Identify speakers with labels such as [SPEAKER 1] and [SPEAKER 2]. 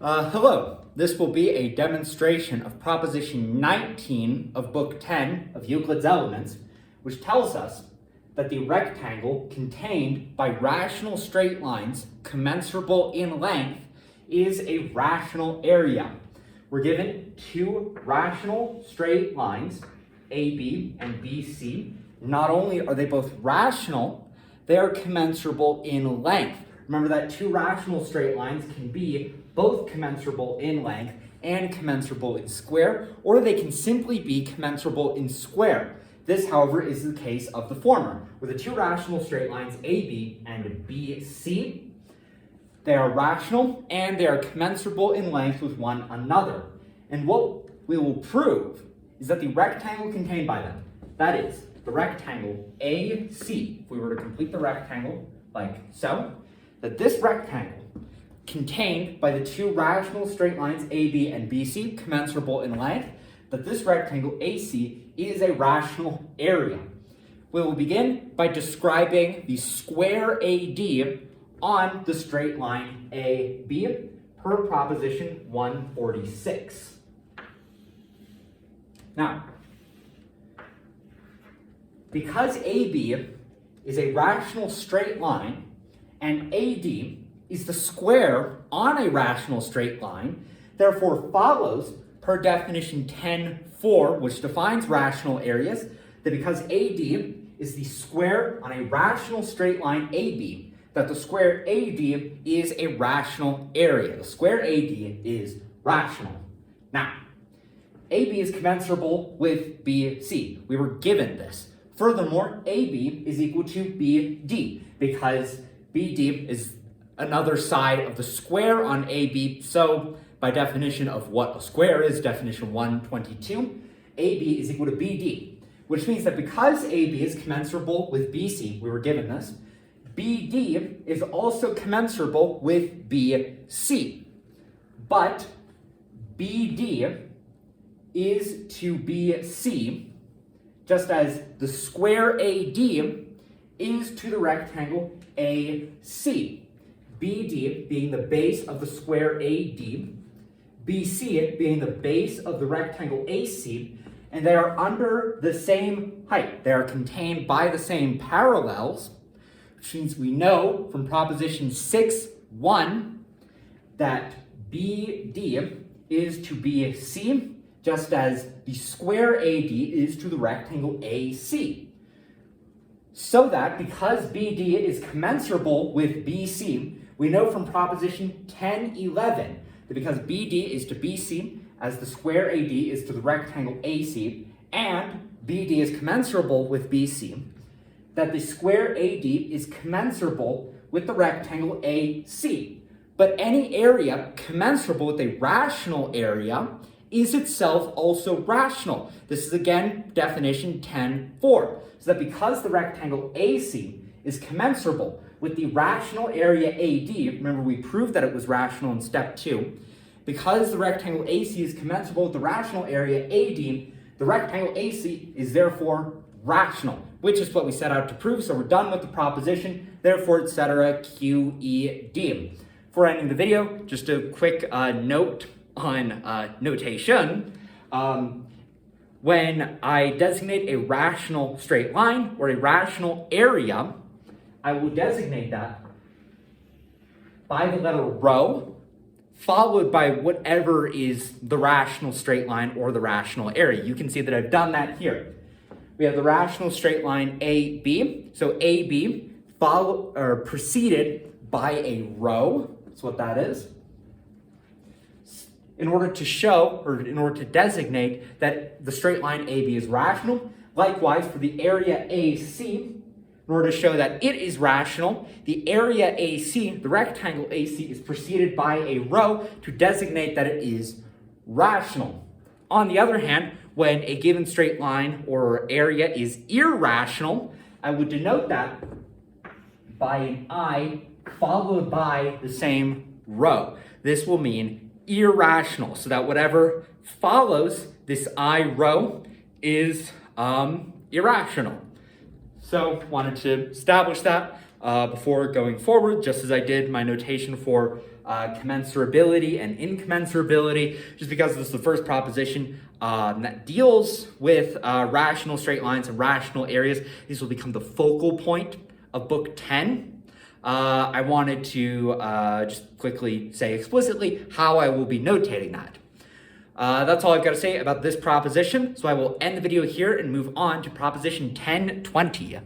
[SPEAKER 1] Hello, this will be a demonstration of proposition 19 of book 10 of Euclid's Elements, which tells us that the rectangle contained by rational straight lines commensurable in length is a rational area. We're given two rational straight lines, AB and BC. Not only are they both rational, they are commensurable in length. Remember that two rational straight lines can be both commensurable in length and commensurable in square, or they can simply be commensurable in square. This, however, is the case of the former, where the two rational straight lines AB and BC, they are rational and they are commensurable in length with one another. And what we will prove is that the rectangle contained by them, that is, the rectangle AC, if we were to complete the rectangle like so, that this rectangle contained by the two rational straight lines AB and BC, commensurable in length, that this rectangle AC is a rational area. We will begin by describing the square AD on the straight line AB per proposition 146. Now, because AB is a rational straight line and AD is the square on a rational straight line, therefore follows per definition 10.4, which defines rational areas, that because AD is the square on a rational straight line AB, that the square AD is a rational area. The square AD is rational. Now, AB is commensurable with BC. We were given this. Furthermore, AB is equal to BD because BD is another side of the square on AB. So by definition of what a square is, definition 122, AB is equal to BD, which means that because AB is commensurable with BC, we were given this, BD is also commensurable with BC. But BD is to BC just as the square AD is to the rectangle AC. BD being the base of the square AD, BC being the base of the rectangle AC, and they are under the same height. They are contained by the same parallels, which means we know from proposition 6.1 that BD is to BC just as the square AD is to the rectangle AC. So that because BD is commensurable with BC, we know from proposition 10.11 that because BD is to BC as the square AD is to the rectangle AC, and BD is commensurable with BC, that the square AD is commensurable with the rectangle AC. But any area commensurable with a rational area is itself also rational. This is again definition 10.4. So that because the rectangle AC is commensurable with the rational area AD, remember we proved that it was rational in step 2, because the rectangle AC is commensurable with the rational area AD, the rectangle AC is therefore rational, which is what we set out to prove. So we're done with the proposition, therefore, etc. QED. Before ending the video, just a quick note on notation. When I designate a rational straight line or a rational area, I will designate that by the letter rho, followed by whatever is the rational straight line or the rational area. You can see that I've done that here. We have the rational straight line AB. So AB preceded by a rho. That's what that is. In order to show, or in order to designate that the straight line AB is rational. Likewise, for the area AC, in order to show that it is rational, the area AC, the rectangle AC, is preceded by a rho to designate that it is rational. On the other hand, when a given straight line or area is irrational, I would denote that by an I followed by the same rho. This will mean irrational, so that whatever follows this I rho is irrational. So wanted to establish that before going forward, just as I did my notation for commensurability and incommensurability, just because this is the first proposition that deals with rational straight lines and rational areas. These will become the focal point of Book 10. I wanted to just quickly say explicitly how I will be notating that. That's all I've got to say about this proposition, so I will end the video here and move on to proposition 1020.